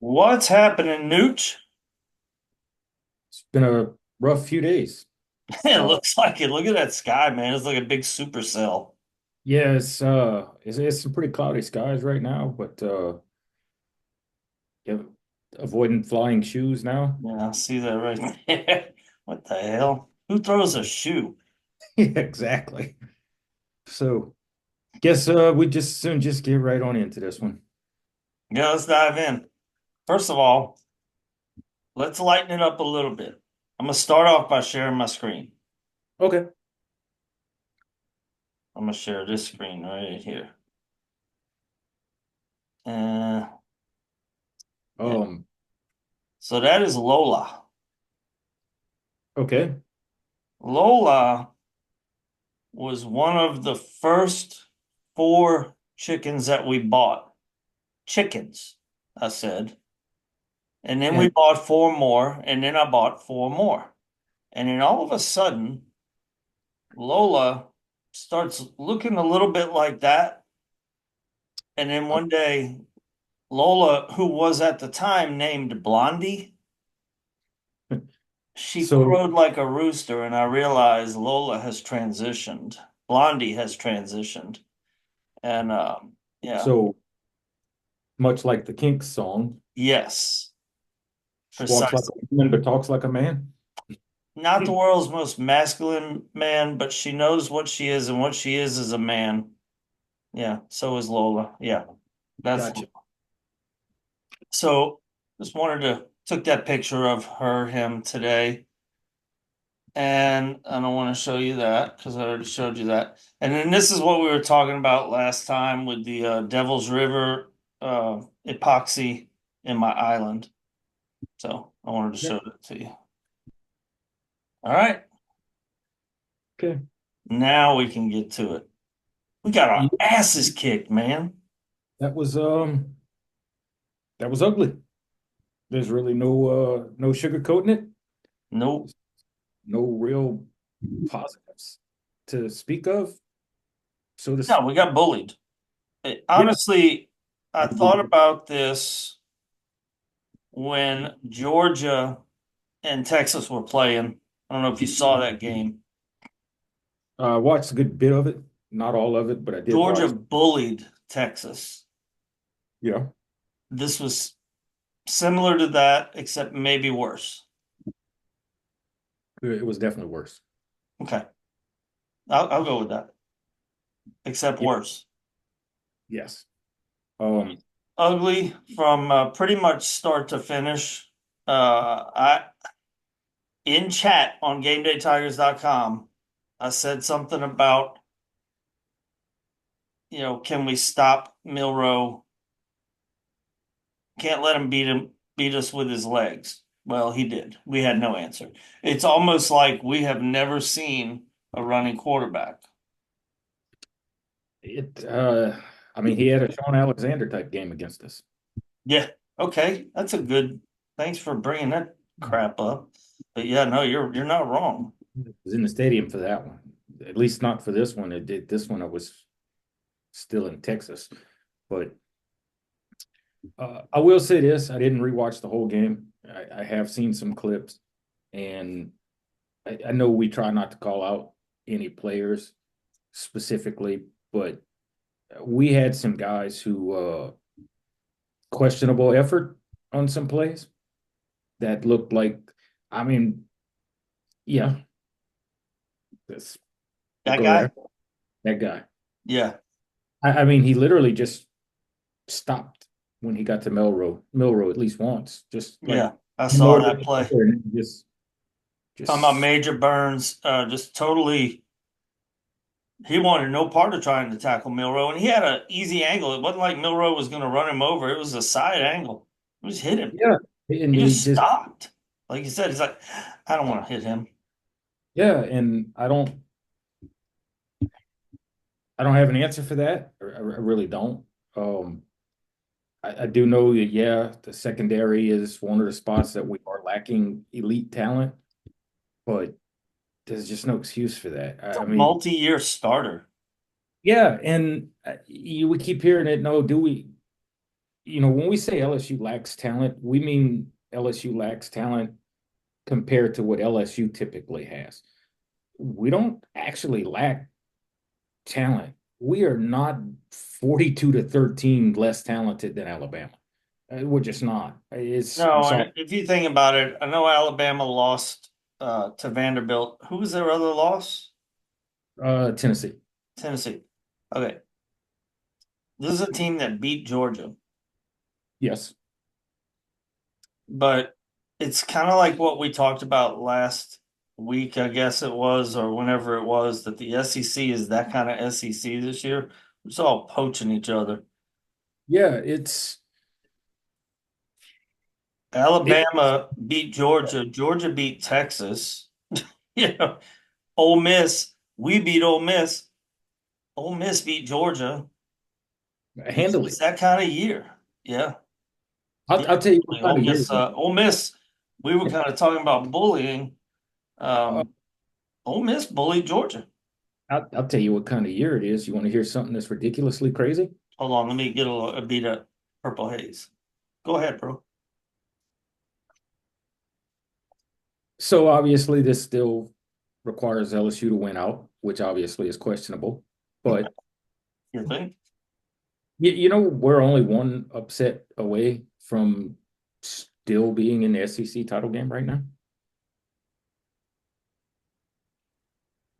What's happening, Nooch? It's been a rough few days. It Uh, looks like it. Look at that sky, man. It's like a big supercell. yeah, it's some pretty cloudy skies right now, but yeah, avoiding flying shoes now. Yeah, I see that right there. What the hell? Who throws a shoe? Yeah, exactly. So guess we just get right on into this one. Yeah, let's dive in. First of all, let's lighten it up a little bit. I'm gonna start off by sharing my screen. Okay. I'm gonna share this screen right here. Uh, yeah. Um, So that is Lola. okay. Lola was one of the first four chickens that we bought. Chickens, I said. And then we And bought four more, and then I bought four more. And then all of a sudden, Lola starts looking a little bit like that. And then one day, Lola, who was at the time named Blondie, she so crowed like a rooster, and I realized Lola has transitioned. Blondie has transitioned. And yeah, so much like the Kinks song, yes, she walks like precisely. a woman but talks like a man. Not the world's most masculine man, but she knows what she is, and what she is a man. Yeah, so is Lola. Yeah, that's Gotcha. so. Just wanted to took that picture of him today, and I don't want to show you that because I already showed you that. And then this is what we were talking about last time with the Devil's River epoxy in my island. So I wanted to Yeah. show that to you. All right, Okay. now we can get to it. We got our Yeah, asses kicked, man. that was that was ugly. There's really no sugarcoating it. Nope. No real positives to speak of. So this, No, we got bullied. yeah, Honestly, I thought absolutely. about this when Georgia and Texas were playing. I don't know if you saw that game. I watched a good bit of it, not all of it, but I did Georgia watch. bullied Texas. Yeah, This was similar to that, except maybe worse. it was definitely worse. Okay, I'll go with that, except Yeah, worse. yes. Um, Ugly from pretty much start to finish. I in chat on GameDayTigers.com, I said something about can we stop Milrow? Can't let him beat us with his legs. Well, he did. We had no answer. It's almost like we have never seen a running quarterback. it. I mean, he had a Sean Alexander type game against us. Yeah. Okay. That's a good. Thanks for bringing that crap up. But yeah, no, you're not wrong. I was in the stadium for that one. At least not for this one. It did this one. I was still in Texas, but I will say this: I didn't rewatch the whole game. I have seen some clips, and I know we try not to call out any players specifically, but we had some guys who questionable effort on some plays that looked like, I mean, yeah, this, we'll That go guy? there. That guy. Yeah. I mean, he literally just stopped when he got to Milrow at least once, just like Yeah. I in saw order that to get play. there and Talking about just Major Burns, just totally. He wanted no part of trying to tackle Milrow, and he had an easy angle. It wasn't like Milrow was going to run him over. It was a side angle. It just hit him. yeah, and He he just just stopped. Like you said, he's like, I don't want to hit him. yeah, and I don't have an answer for that. I really don't. Um, I do know that, yeah, the secondary is one of the spots that we are lacking elite talent, but there's just no excuse for that. It's a I mean, multi-year starter. yeah, and we keep hearing it. No, do we? when we say LSU lacks talent, we mean LSU lacks talent compared to what LSU typically has. We don't actually lack talent. We are not 42-13 less talented than Alabama. We're just not. I'm No, sorry. and if you think about it, I know Alabama lost to Vanderbilt. Who was their other loss? Tennessee. Tennessee. Okay. This is a team that beat Georgia, Yes. but it's kind of like what we talked about last week, I guess it was, or whenever it was, that the SEC is that kind of SEC this year. It's all poaching each other. Yeah, it Alabama beat Georgia. Georgia beat Texas. You know, Ole Miss, we beat Ole Miss. Ole Miss beat Georgia. It's handily. that kind of year. Yeah. Yeah. I'll tell you what kind Ole of year Miss, it is. Ole Miss, we were kind of talking about bullying. Uh, Um, Ole Miss bullied Georgia. I'll tell you what kind of year it is. You want to hear something that's ridiculously crazy? Hold on, let me get a beat of Purple Haze. Go ahead, bro. So obviously, this still requires LSU to win out, which obviously is questionable. But You think? we're only one upset away from still being in the SEC title game right now.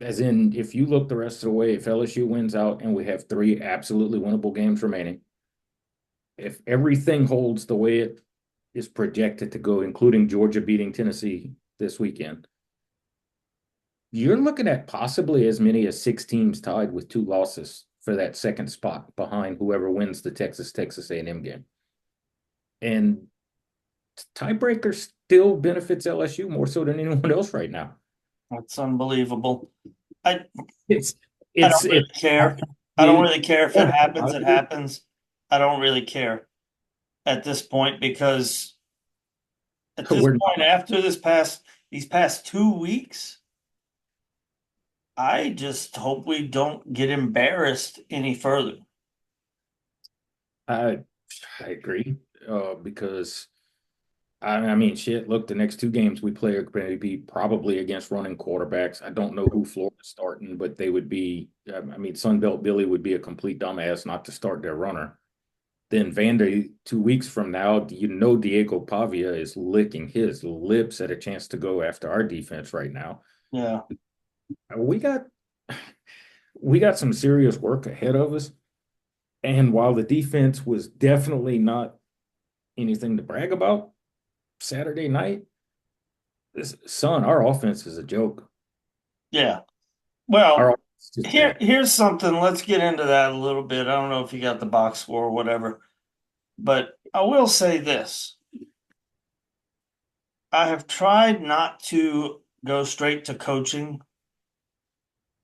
As in, if you look the rest of the way, if LSU wins out and we have three absolutely winnable games remaining, if everything holds the way it is projected to go, including Georgia beating Tennessee this weekend, you're looking at possibly as many as six teams tied with two losses for that second spot behind whoever wins the Texas A&M game. And tiebreaker still benefits LSU more so than anyone else right now. That's unbelievable. I It's I it's don't really it, care. I don't it really care if it yeah, happens, I it agree. happens. I don't really care at this point because at this We're point, not. after these past 2 weeks, I just hope we don't get embarrassed any further. I I agree. Because I mean, shit. Look, the next two games we play are going to be probably against running quarterbacks. I don't know who Florida's starting, but they would be. I mean, Sunbelt Billy would be a complete dumbass not to start their runner. Then Vandy, 2 weeks from now, Diego Pavia is licking his lips at a chance to go after our defense right now. Yeah. We got we got some serious work ahead of us. And while the defense was definitely not anything to brag about Saturday night, our offense is a joke. Yeah. Our Well, offense is just bad. here's something. Let's get into that a little bit. I don't know if you got the box score or whatever, but I will say this. I have tried not to go straight to coaching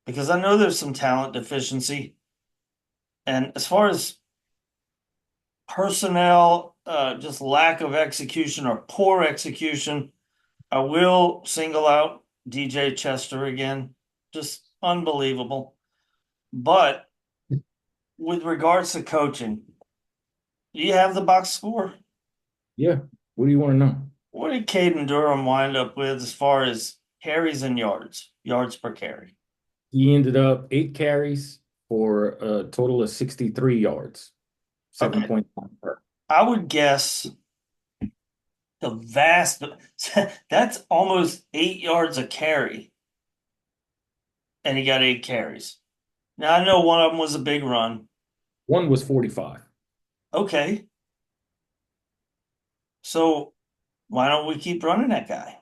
because I know there's some talent deficiency. And as far as personnel, just lack of execution or poor execution, I will single out DJ Chester again. Just unbelievable. But with regards to coaching, do you have the box score? Yeah. What do you want to know? What did Caden Durham wind up with as far as carries and yards per carry? He ended up 8 carries for a total of 63 yards, Okay, 7.9 per. I would guess the vast that's almost 8 yards a carry, and he got 8 carries. Now I know one of them was a big run. One was 45. Okay, so why don't we keep running that guy?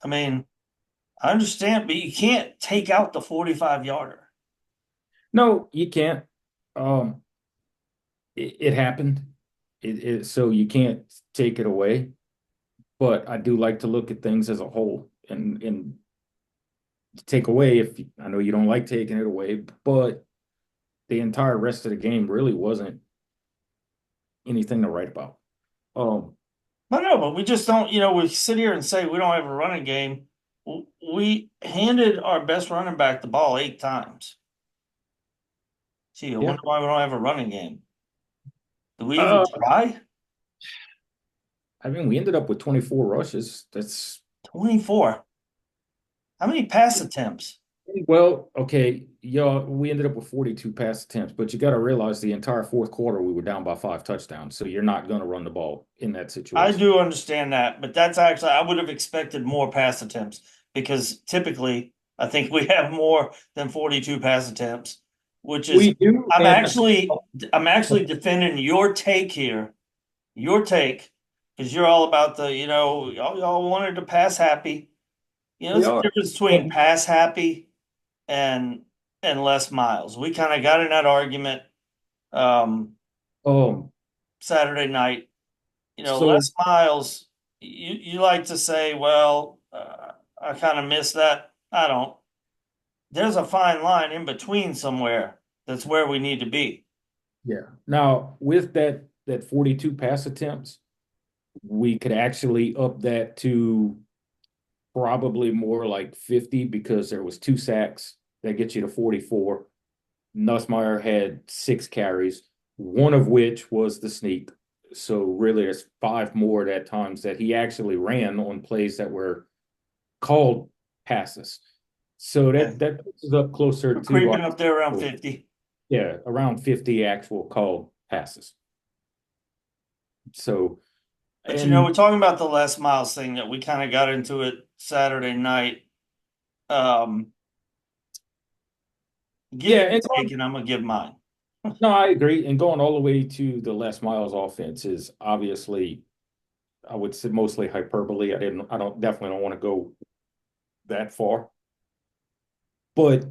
I mean, I understand, but you can't take out the 45 yarder. No, you can't. Um, it happened. So you can't take it away. But I do like to look at things as a whole and take away if I know you don't like taking it away, but the entire rest of the game really wasn't anything to write about. Um, But we just don't, we sit here and say we don't have a running game. We handed our best running back the ball 8 times. Gee, I Yeah. wonder why we don't have a running game. Do we even Uh, try? I mean, we ended up with 24 rushes. That's 24. How many pass attempts? well, okay. Y'all, we ended up with 42 pass attempts, but you got to realize the entire fourth quarter we were down by 5 touchdowns. So you're not going to run the ball in that I situation. do understand that, but that's actually, I would have expected more pass attempts because typically I think we have more than 42 pass attempts, which is, We do, I'm and actually, I'm actually defending your take here, your take, because you're all about the, y'all wanted to pass happy. we There's a are. difference between And pass happy and Les Miles. We kind of got in that argument um, um, Saturday night. so Les Miles, you like to say, well, I kind of miss that. I don't. There's a fine line in between somewhere. That's where we need to be. yeah. Now with that 42 pass attempts, we could actually up that to probably more like 50 because there was 2 sacks that gets you to 44. Nussmeier had 6 carries, one of which was the sneak. So really, there's 5 more at times that he actually ran on plays that were called passes. So Okay. that puts us up closer We're to creeping up there around 50. yeah, around 50 actual called passes. So But and we're talking about the Les Miles thing that we kind of got into it Saturday night. Um, give yeah, your and take, and I'm gonna give mine. no, I agree. And going all the way to the Les Miles offense is obviously, I would say mostly hyperbole. I don't definitely don't want to go that far, but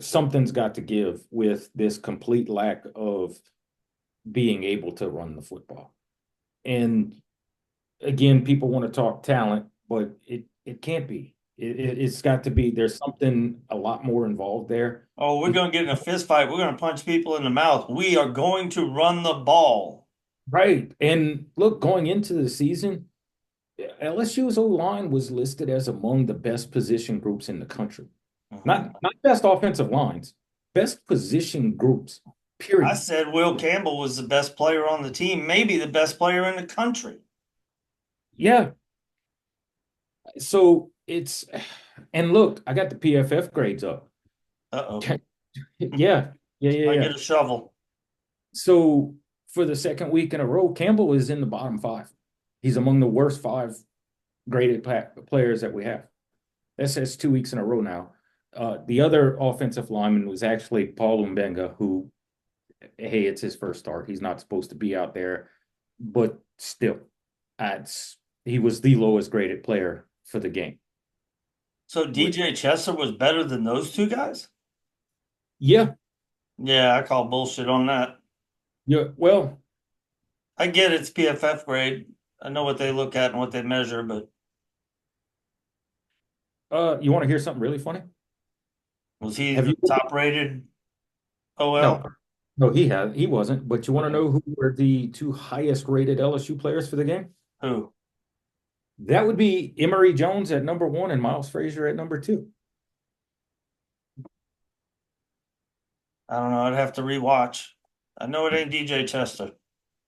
something's got to give with this complete lack of being able to run the football. And again, people want to talk talent, but it can't be. It's got to be. There's something a lot more involved there. Oh, we're gonna get in a fist fight. We're gonna punch people in the mouth. We are going to run the ball. Right. And look, going into the season, LSU's O line was listed as among the best position groups in the country. Mhm. Not best offensive lines, best position groups, I period. said Will Campbell was the best player on the team, maybe the best player in the country. Yeah. So it's, and look, I got the PFF grades up. Uh-oh. Yeah. Yeah. Yeah. I Yeah. get a shovel. So for the second week in a row, Campbell is in the bottom 5. He's among the worst 5 graded players that we have. That's 2 weeks in a row now. The other offensive lineman was actually Paul Umbenga, who, hey, it's his first start. He's not supposed to be out there, but still, he was the lowest graded player for the game. So Which, DJ Chester was better than those two guys? yeah, Yeah, I call bullshit on that. yeah. Well, I get it's PFF grade. I know what they look at and what they measure, but you want to hear something really funny? was he Have the you? top rated No, OL? no, he wasn't. But you want to Okay. know who were the 2 highest rated LSU players for the game? Who? That would be Emory Jones at number 1 and Miles Frazier at number 2. I don't know. I'd have to rewatch. I know it ain't DJ Chester.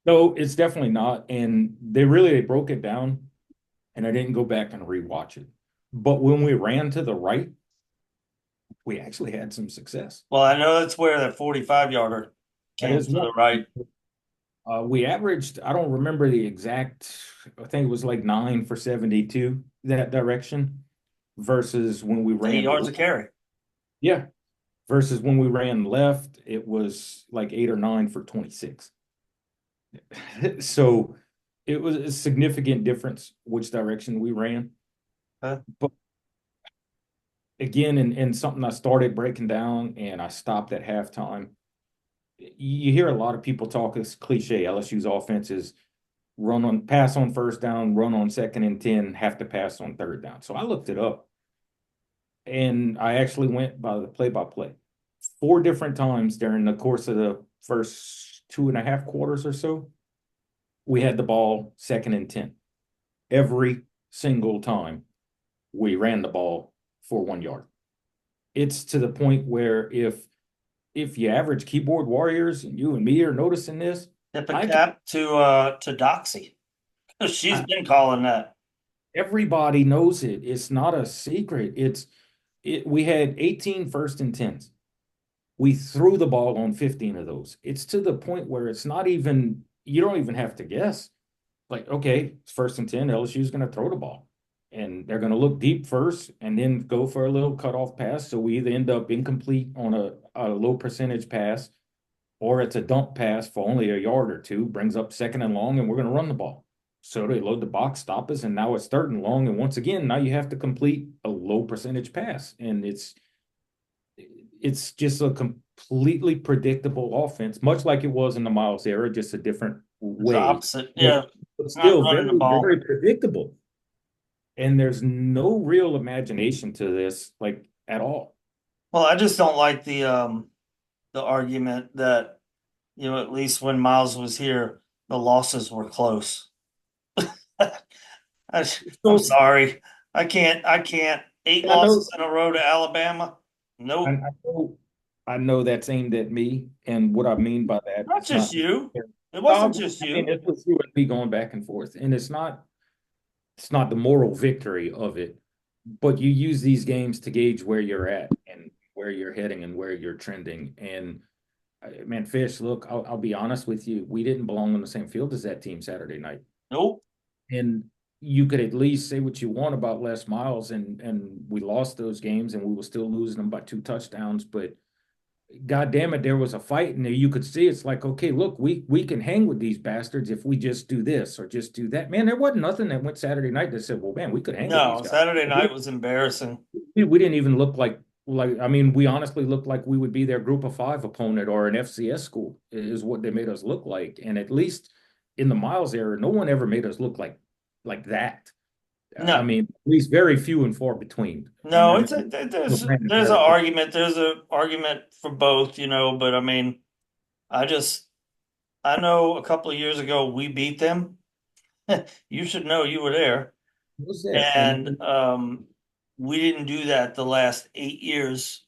No, it's definitely not. And they broke it down, and I didn't go back and rewatch it. But when we ran to the right, we actually had some success. Well, I know that's where that 45 yarder That came is to one. the right. We averaged, I don't remember the exact, I think it was like 9 for 72 that direction versus when we It's 8 yards a carry. yeah, versus when we ran left, it was like 8 or 9 for 26. So it was a significant difference which direction we ran. Huh? But again, and something I started breaking down and I stopped at halftime. You hear a lot of people talk this cliche LSU's offense is pass on first down, run on second and 10, have to pass on third down. So I looked it up and I actually went by the play by play. 4 different times during the course of the first 2.5 quarters or so, we had the ball second and 10. Every single time we ran the ball for 1 yard. It's to the point where if if you average keyboard warriors, and you and me are noticing this, Tip a I can. cap to Doxy. She's I, been calling that. everybody knows it. It's not a secret. We had 18 first and 10s. We threw the ball on 15 of those. It's to the point where it's not even, you don't even have to guess. Like, okay, it's first and 10, LSU's going to throw the ball. And they're going to look deep first and then go for a little cutoff pass. So we either end up incomplete on a low percentage pass, or it's a dump pass for only a yard or two, brings up second and long, and we're going to run the ball. So they load the box, stop us, and now it's third and long. And once again, now you have to complete a low percentage pass. And it's just a completely predictable offense, much like it was in the Miles era, just a different It's the way, opposite. but, Yeah, but not still running very, the ball. very predictable. And there's no real imagination to this, like at all. Well, I just don't like the argument that, at least when Miles was here, the losses were close. I'm So sorry. I can't. Eight I know, losses in a row to Alabama. I, Nope. I know, I know that's aimed at me, and what I mean by that, Not it's just not. you. It wasn't No, just I mean, you. it was you and me going back and forth, and it's not the moral victory of it, but you use these games to gauge where you're at and where you're heading and where you're trending. And man, Fish, look, I'll be honest with you, we didn't belong on the same field as that team Saturday night, Nope. and you could at least say what you want about Les Miles, and we lost those games, and we were still losing them by 2 touchdowns, but God damn it, there was a fight, and you could see it's like, okay, look, we can hang with these bastards if we just do this or just do that. Man, there wasn't nothing that went Saturday night that said, well, man, we could hang with these No, guys. Saturday night was embarrassing. We didn't even look like I mean, we honestly looked like we would be their group of five opponent or an FCS school is what they made us look like. And at least in the Miles era, no one ever made us look like that. I No, mean, at least very few and far between. And no, I it's mean, a Brandon there's an Harris. argument. There's an argument for both, but I mean, I just I know a couple of years ago we beat them. You should know you were there. What's that? And we didn't do that the last 8 years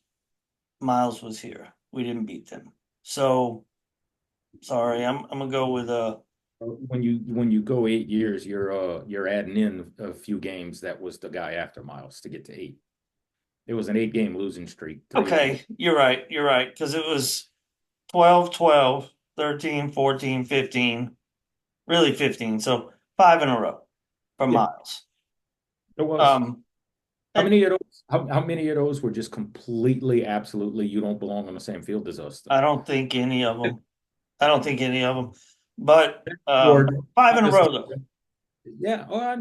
Miles was here. We didn't beat them. So sorry, I'm gonna go with When you go 8 years, you're adding in a few games. That was the guy after Miles to get to eight. It was an 8 game losing streak, 3 of them. okay, you're right, because it was 12, 12, 13, 14, 15, really 15. So five in a row for Yeah, Miles. it was. Um, How and many of those? How many of those were just completely, absolutely, you don't belong on the same field as us, though? I don't think any of them. I don't think any of them. But Or five I in a just, row though. yeah.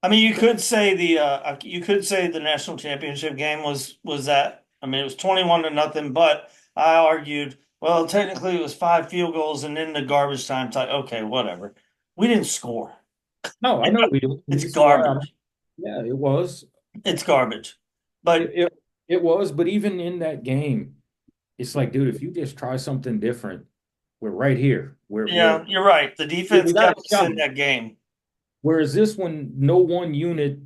I mean, you could say the national championship game was that. I mean, it was 21 to nothing, but I argued, well, technically it was five field goals and then the garbage time tie. Okay, whatever. We didn't score. No, I know we. It's This is why garbage. yeah, it was. It's garbage. It, But it it was. But even in that game, it's like, dude, if you just try something different, we're right here. yeah, you're right. The We defense got kept a us shot. in that game. Whereas this one, no one unit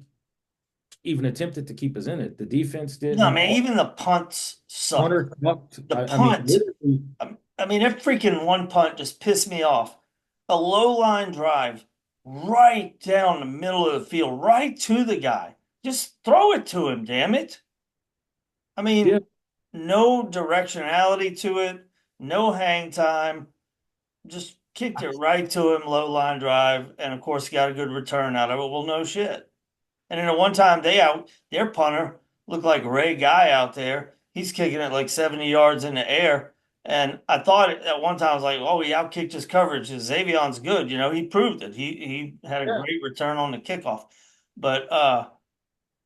even attempted to keep us in it. The defense No, didn't. man, even the punts suck. Hunter sucked. The I mean, punt. literally, I mean, that freaking one punt just pissed me off. A low line drive right down the middle of the field, right to the guy. Just throw it to him, damn it. I yeah, mean, no directionality to it, no hang time. Just kicked it right to him, low line drive, and of course, he got a good return out of it. Well, no shit. And then at one time, their punter looked like Ray Guy out there. He's kicking it like 70 yards in the air. And I thought at one time I was like, oh, he outkicked his coverage. Xavion's good, he proved it. He had a yeah, great return on the kickoff. But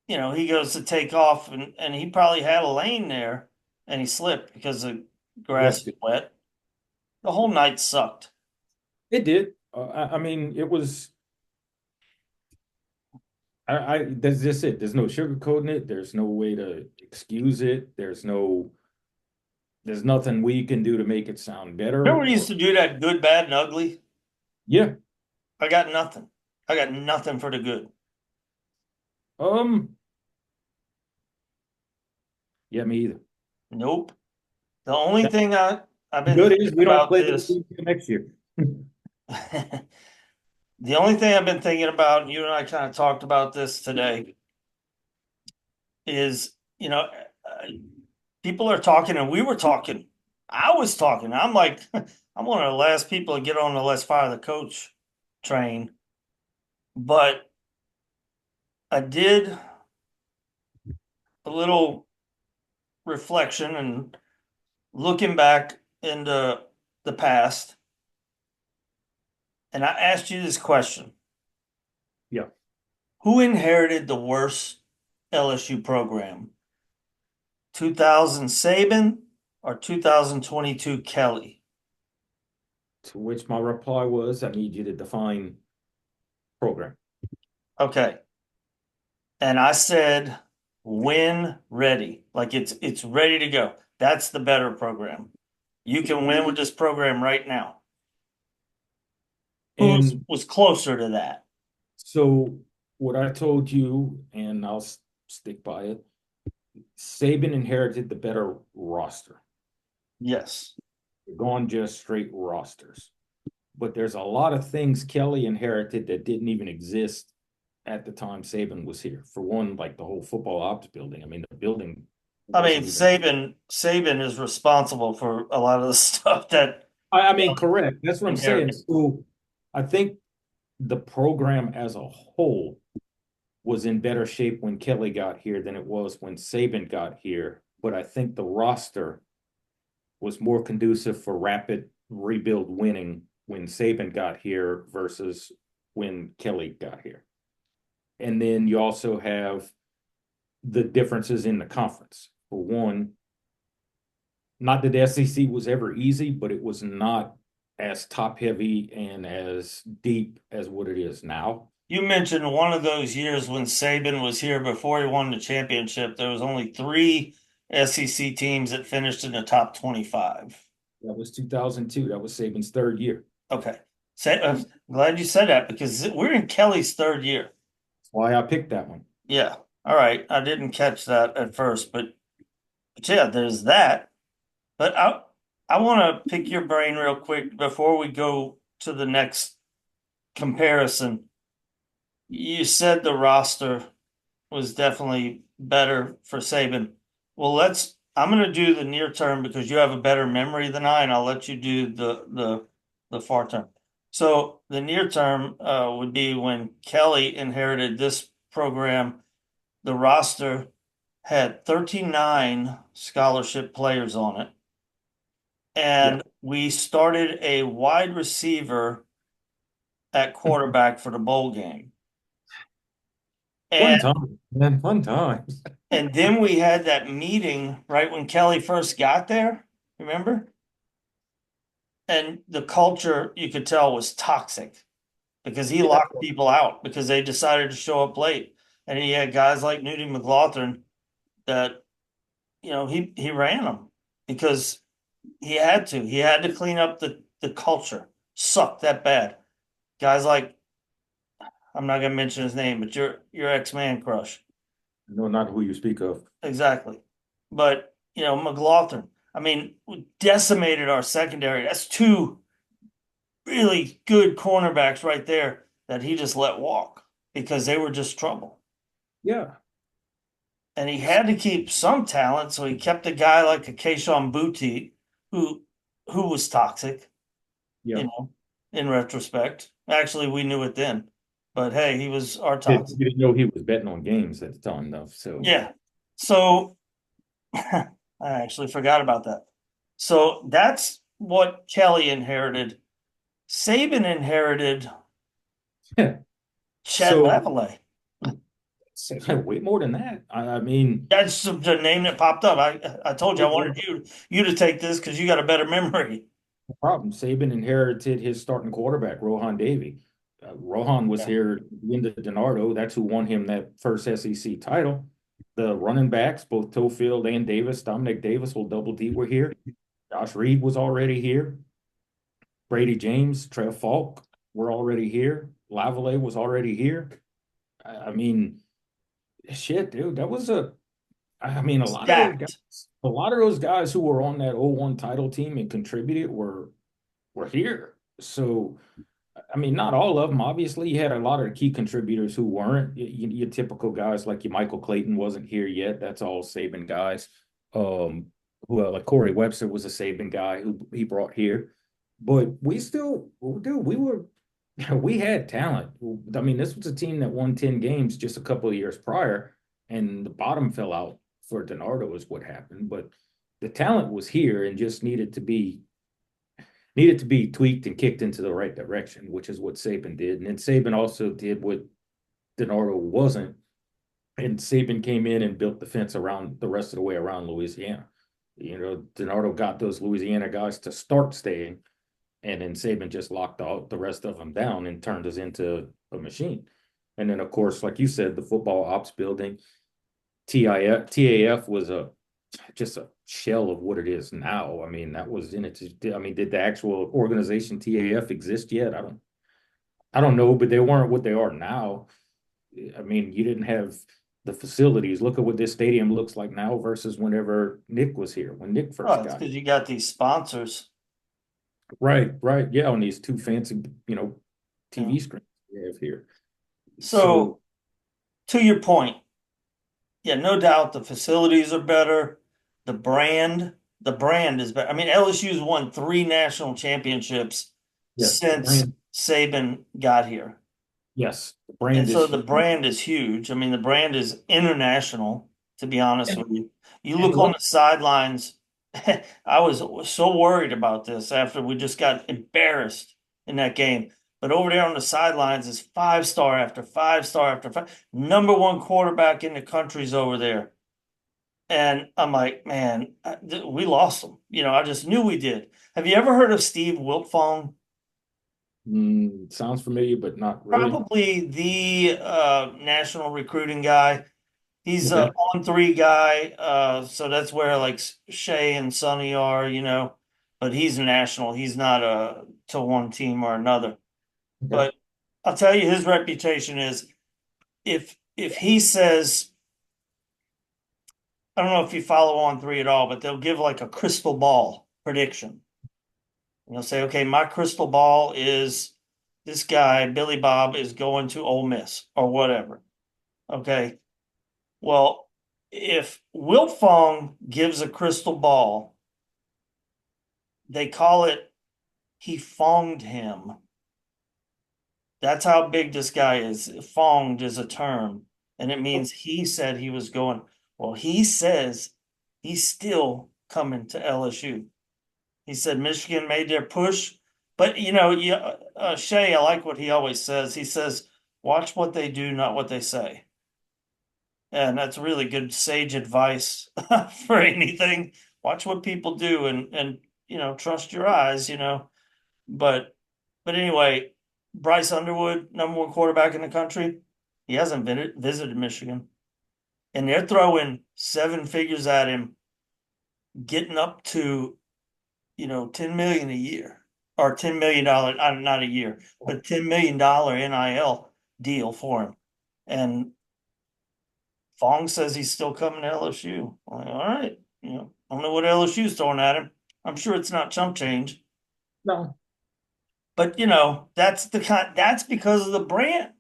he goes to take off and he probably had a lane there and he slipped because the grass ripped was it. wet. The whole night sucked. It did. I mean, it was. That's just it. There's no sugarcoating it. There's no way to excuse it. There's nothing we can do to make it sound better. Remember when we used Or to do that good, bad, and ugly? yeah, I got nothing. I got nothing for the good. um, yeah, me either. Nope. The only That thing I've been good thinking is we don't about play this this. team next year. The only thing I've been thinking about, you and I kind of talked about this today, is people are talking, and we were talking. I was talking. I'm like, I'm one of the last people to get on the let's fire the coach train, but I did a little reflection and looking back into the past, and I asked you this question: Yeah. who inherited the worst LSU program? 2000 Saban or 2022 Kelly? To which my reply was, I need you to define program. Okay. And I said, win ready. Like it's ready to go. That's the better program. You can win with this program right now. Who's And was closer to that? so what I told you, and I'll stick by it, Saban inherited the better roster. Yes. They're going just straight rosters. But there's a lot of things Kelly inherited that didn't even exist at the time Saban was here. For one, like the whole football ops building. I mean, the building I mean, wasn't even. Saban is responsible for a lot of the stuff that I mean, Kelly correct. That's what I'm saying. inherited. So I think the program as a whole was in better shape when Kelly got here than it was when Saban got here. But I think the roster was more conducive for rapid rebuild winning when Saban got here versus when Kelly got here. And then you also have the differences in the conference. For one, not that the SEC was ever easy, but it was not as top heavy and as deep as what it is now. You mentioned one of those years when Saban was here before he won the championship. There was only three SEC teams that finished in the top 25. That was 2002. That was Saban's third year. Okay. I'm glad you said that because we're in Kelly's third year. That's why I picked that one. Yeah. All right. I didn't catch that at first, but yeah, there's that. But I want to pick your brain real quick before we go to the next comparison. You said the roster was definitely better for Saban. Well, I'm going to do the near term because you have a better memory than I, and I'll let you do the far term. So the near term would be when Kelly inherited this program. The roster had 39 scholarship players on it, Yeah. and we started a wide receiver at quarterback for the bowl game. Fun And time, man. Fun times. and then we had that meeting right when Kelly first got there, remember? And the culture you could tell was toxic because he Yeah. locked people out because they decided to show up late. And he had guys like Nudie McLaughlin that, he ran them because he had to. He had to clean up the culture. Sucked that bad. Guys like, I'm not gonna mention his name, but your ex-man crush. No, not who you speak of. Exactly. But, McLaughlin, I mean, we decimated our secondary. That's two really good cornerbacks right there that he just let walk because they were just trouble. Yeah. And he had to keep some talent, so he kept a guy like a Keishon Boutte who who was toxic, Yeah. you know, in retrospect. Actually, we knew it then. But hey, he was our You toxic. didn't know he was betting on games at the time, though. So, Yeah. So I actually forgot about that. So that's what Kelly inherited. Saban inherited Chet so Lavalley. way more than that. I mean, That's the name that popped up. I told you I wanted you to take this because you got a better memory. no problem. Saban inherited his starting quarterback, Rohan Davey. Rohan was Yeah. here in the DiNardo. That's who won him that first SEC title. The running backs, both Tofield and Davis, Dominic Davis, will double D were here. Josh Reed was already here. Brady James, Trev Falk were already here. Lavalley was already here. I mean, shit, dude, that was I mean, Stacked. a lot of those guys who were on that 0-1 title team and contributed were here. So, I mean, not all of them. Obviously, you had a lot of key contributors who weren't. Your typical guys like your Michael Clayton wasn't here yet. That's all Saban guys. Um, who like Corey Webster was a Saban guy who he brought here. But we still, dude, we had talent. I mean, this was a team that won 10 games just a couple of years prior, and the bottom fell out for DiNardo is what happened. But the talent was here and just needed to be tweaked and kicked into the right direction, which is what Saban did. And then Saban also did what DiNardo wasn't. And Saban came in and built the fence around the rest of the way around Louisiana. You know, DiNardo got those Louisiana guys to start staying, and then Saban just locked all the rest of them down and turned us into a machine. And then, of course, like you said, the football ops building, TAF was just a shell of what it is now. I mean, that was in it. I mean, did the actual organization TAF exist yet? I don't know, but they weren't what they are now. I mean, you didn't have the facilities. Look at what this stadium looks like now versus whenever Nick was here, when Nick Oh, first it's got because here. you got these sponsors. Right, right. Yeah, on these two fancy, You know. TV screens we have here. So So, to your point, yeah, no doubt the facilities are better. The brand is better. I mean, LSU's won three national championships yes, the since brand, Saban got here. yes, the And brand so is the huge. brand is huge. I mean, the brand is international, to be honest And, with you. You and look on look, the sidelines. I was so worried about this after we just got embarrassed in that game. But over there on the sidelines is 5 star after 5 star after five. Number one quarterback in the country's over there. And I'm like, man, we lost them. I just knew we did. Have you ever heard of Steve Wiltfong? sounds familiar, but not really. Probably the national recruiting guy. He's a Okay. on-3 guy, so that's where like Shay and Sonny are. But he's national. He's not to one team or another. Okay. But I'll tell you, his reputation is if he says, I don't know if you follow on 3 at all, but they'll give like a crystal ball prediction. And they'll say, okay, my crystal ball is this guy, Billy Bob, is going to Ole Miss or whatever. Okay. Well, if Wiltfong gives a crystal ball, they call it he fonged him. That's how big this guy is. Fonged is a term, and it means he said he was going. Well, he says he's still coming to LSU. He said Michigan made their push, but Shay, I like what he always says. He says, "Watch what they do, not what they say." And that's really good sage advice for anything. Watch what people do and trust your eyes. But anyway, Bryce Underwood, number one quarterback in the country, he hasn't visited Michigan. And they're throwing 7 figures at him, getting up to, 10 million a year or $10 million, not a year, but $10 million NIL deal for him. And Fong says he's still coming to LSU. I'm like, all right, I don't know what LSU's throwing at him. I'm sure it's not chump change, No. but that's because of the brand.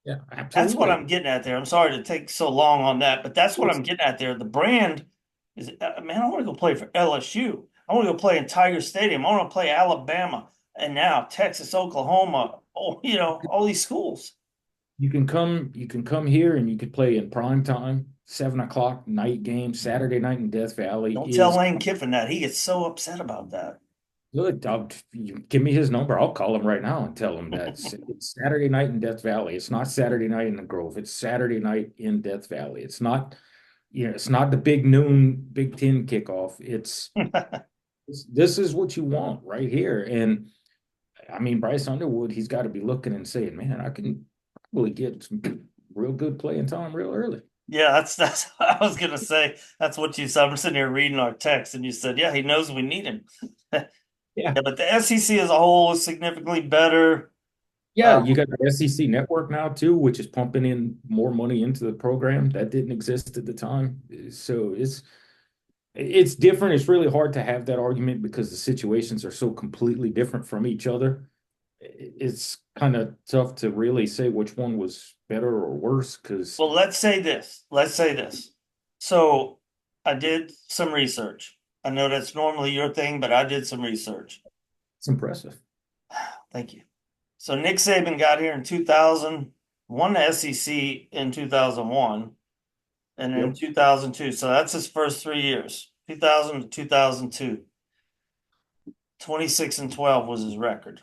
Yeah, That's what absolutely. I'm getting at there. I'm sorry to take so long on that, but that's what It's I'm getting at there. The brand is, man, I want to go play for LSU. I want to go play in Tiger Stadium. I want to play Alabama and now Texas, Oklahoma. Oh, all these schools. you can come here and you can play in prime time, 7 o'clock night game, Saturday night in Death Valley Don't tell is Lane Kiffin that. He gets so upset about that. good. You give me his number. I'll call him right now and tell him that it's Saturday night in Death Valley. It's not Saturday night in the Grove. It's Saturday night in Death Valley. It's not the big noon Big Ten kickoff. This is what you want right here. And I mean, Bryce Underwood, he's got to be looking and saying, man, I can probably get some real good playing time real early. Yeah, that's what I was gonna say. That's what you said. I'm sitting here reading our text, and you said, "Yeah, he knows we need him." Yeah. Yeah, but the SEC as a whole is significantly better. Yeah, you got the SEC network now too, which is pumping in more money into the program that didn't exist at the time. So it's different. It's really hard to have that argument because the situations are so completely different from each other. It's kind of tough to really say which one was better or worse because Well, let's say this. Let's say this. So I did some research. I know that's normally your thing, but I did some research. it's impressive. Thank you. So Nick Saban got here in 2000, won the SEC in 2001, and in Yep. 2002. So that's his first 3 years, 2000 to 2002. 26 and 12 was his record.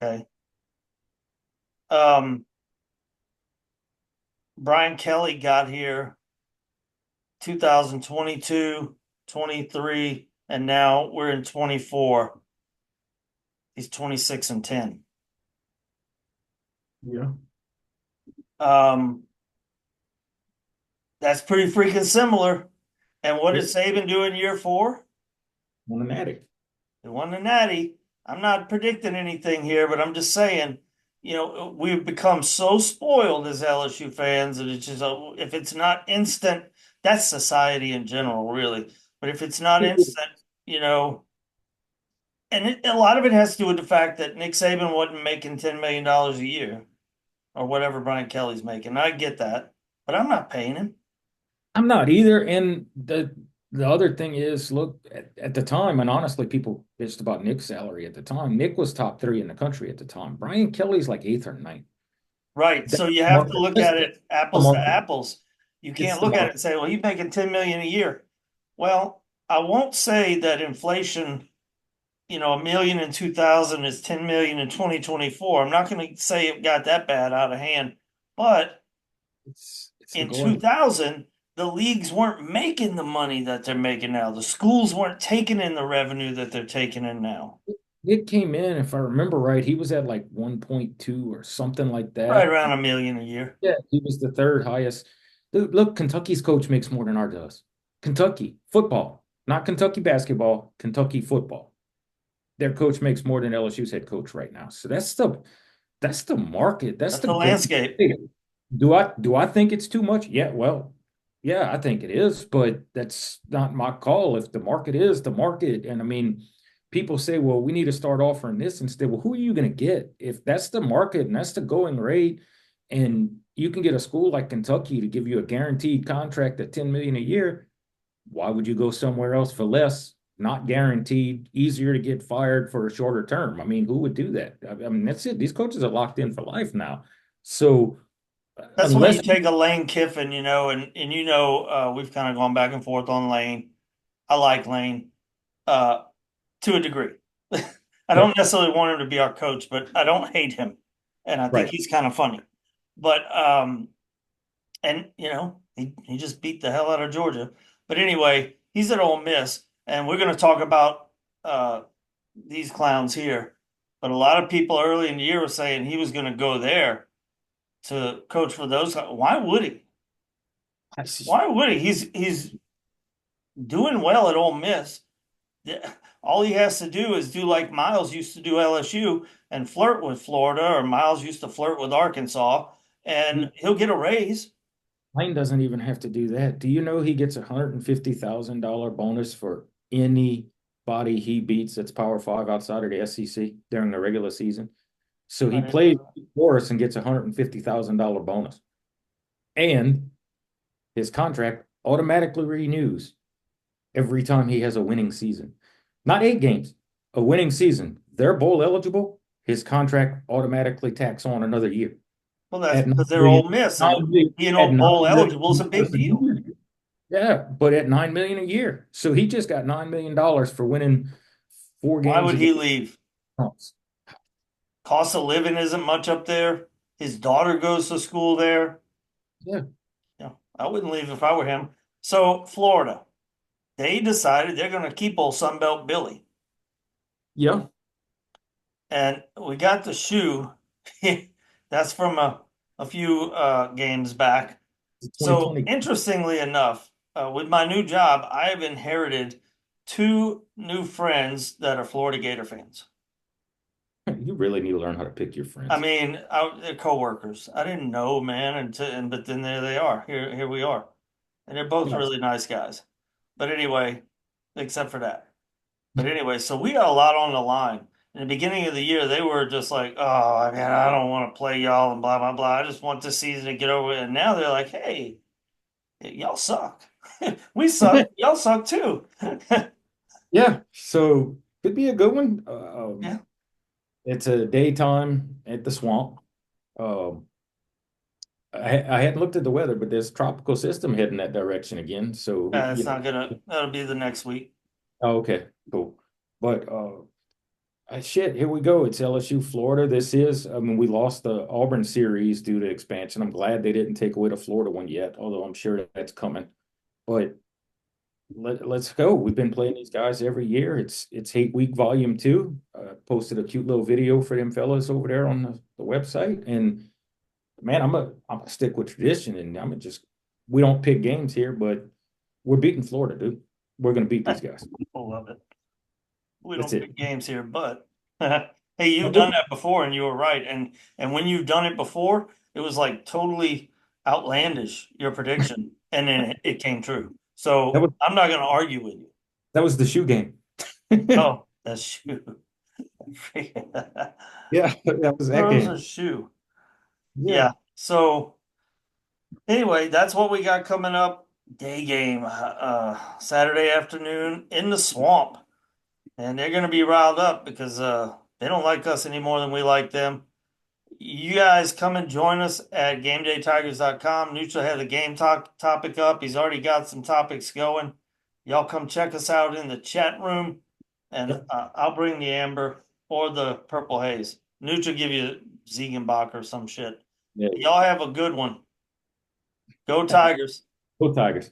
Okay. Um, Brian Kelly got here 2022, 23, and now we're in 24. He's 26 and 10. Yeah. Um, that's pretty freaking similar. And what did Yep. Saban do in year four? On an addict. He won the Natty. I'm not predicting anything here, but I'm just saying, we've become so spoiled as LSU fans that it's just, if it's not instant, that's society in general, really. But if it's not instant, you know, a lot of it has to do with the fact that Nick Saban wasn't making $10 million a year or whatever Brian Kelly's making. I get that, but I'm not paying him. I'm not either. And the other thing is, look, at the time, and honestly, people bitched about Nick's salary at the time. Nick was top three in the country at the time. Brian Kelly's like eighth or ninth. Right. That's So you the have to market. look That's at it the apples to market. apples. You It's can't the look at it market. and say, well, he's making 10 million a year. Well, I won't say that inflation, a million in 2000 is 10 million in 2024. I'm not going to say it got that bad out of hand, but It's the in going. 2000, the leagues weren't making the money that they're making now. The schools weren't taking in the revenue that they're taking in now. Nick came in, if I remember right, he was at like 1.2 or something like Right that. around a million a year. Yeah, he was the third highest. Dude, look, Kentucky's coach makes more than ours does. Kentucky football, not Kentucky basketball, Kentucky football. Their coach makes more than LSU's head coach right now. So that's the market. That's That's the the go. landscape. Do I think it's too much? Yeah, well, yeah, I think it is, but that's not my call. If the market is the market, and I mean, people say, well, we need to start offering this instead. Well, who are you going to get? If that's the market and that's the going rate, and you can get a school like Kentucky to give you a guaranteed contract at 10 million a year, why would you go somewhere else for less? Not guaranteed, easier to get fired for a shorter term. I mean, who would do that? I mean, that's it. These coaches are locked in for life now. So That's why unless you take a Lane Kiffin, and we've kind of gone back and forth on Lane. I like Lane to a degree. I Yep, don't necessarily want him to be our coach, but I don't hate him, and I think right. he's kind of funny. But and he just beat the hell out of Georgia. But anyway, he's at Ole Miss, and we're going to talk about uh, these clowns here. But a lot of people early in the year were saying he was going to go there to coach for those. Why would he? I see. Why would he? He's doing well at Ole Miss. All he has to do is do like Miles used to do LSU and flirt with Florida, or Miles used to flirt with Arkansas, and he'll get a raise. Lane doesn't even have to do that. Do you know he gets $150,000 bonus for anybody he beats that's Power Five outside of the SEC during the regular season? So I he didn't know plays that. for us and gets $150,000 bonus. And his contract automatically renews every time he has a winning season. Not 8 games, a winning season. They're bowl eligible. His contract automatically tacks on another year Well, that's at because nine they're million, Ole Miss, and 9 million, being at old nine bowl eligible is a million big dollars a deal. year. Yeah, but at 9 million a year. So he just got $9 million for winning four Why games would he against leave? Trumps. Cost of living isn't much up there. His daughter goes to school there. Yeah. I wouldn't leave if I were him. So Florida, they decided they're going to keep old Sunbelt Billy, Yeah. and we got the shoe. That's from a few games back. So 2020. interestingly enough, with my new job, I have inherited two new friends that are Florida Gator fans. You really need to learn how to pick your I friends. mean, they're coworkers. I didn't know, man, but then there they are. Here we are, and they're both Yes. really nice guys. But anyway, except for that. But anyway, so we got a lot on the line. In the beginning of the year, they were just like, "Oh, I mean, I don't want to play y'all and blah blah blah. I just want this season to get over it." And now they're like, "Hey, y'all suck. We suck. Y'all suck too." Yeah, so could be a good one. Yeah, It's a daytime at the swamp. Um, I hadn't looked at the weather, but there's a tropical system heading that direction again. So, it's not gonna. That'll be the next week. oh, okay, cool. But shit, here we go. It's LSU, Florida. I mean, we lost the Auburn series due to expansion. I'm glad they didn't take away the Florida one yet, although I'm sure that's coming. But let's go. We've been playing these guys every year. It's Hate Week Volume 2. Posted a cute little video for them fellas over there on the website. And man, I'm gonna stick with tradition and I'm gonna just we don't pick games here, but we're beating Florida, dude. We're gonna beat these guys. I love it. We That's don't it. pick games here, but hey, you've done that before, and you were right. And when you've done it before, it was like totally outlandish your prediction, and then it came true. That So was I'm not going to argue with you. that was the shoe game. Oh, that's shoe. Yeah, that was that Throws a game. shoe. Yeah. Yeah. So anyway, that's what we got coming up. Day game, Saturday afternoon in the swamp. And they're going to be riled up because they don't like us any more than we like them. You guys come and join us at GameDayTigers.com. Nutra had the game talk topic up. He's already got some topics going. Y'all come check us out in the chat room, and Yep. I'll bring the amber or the purple haze. Nutra give you Ziegenbach or some shit. Yeah. Y'all have a good one. Go Tigers. Go Tigers.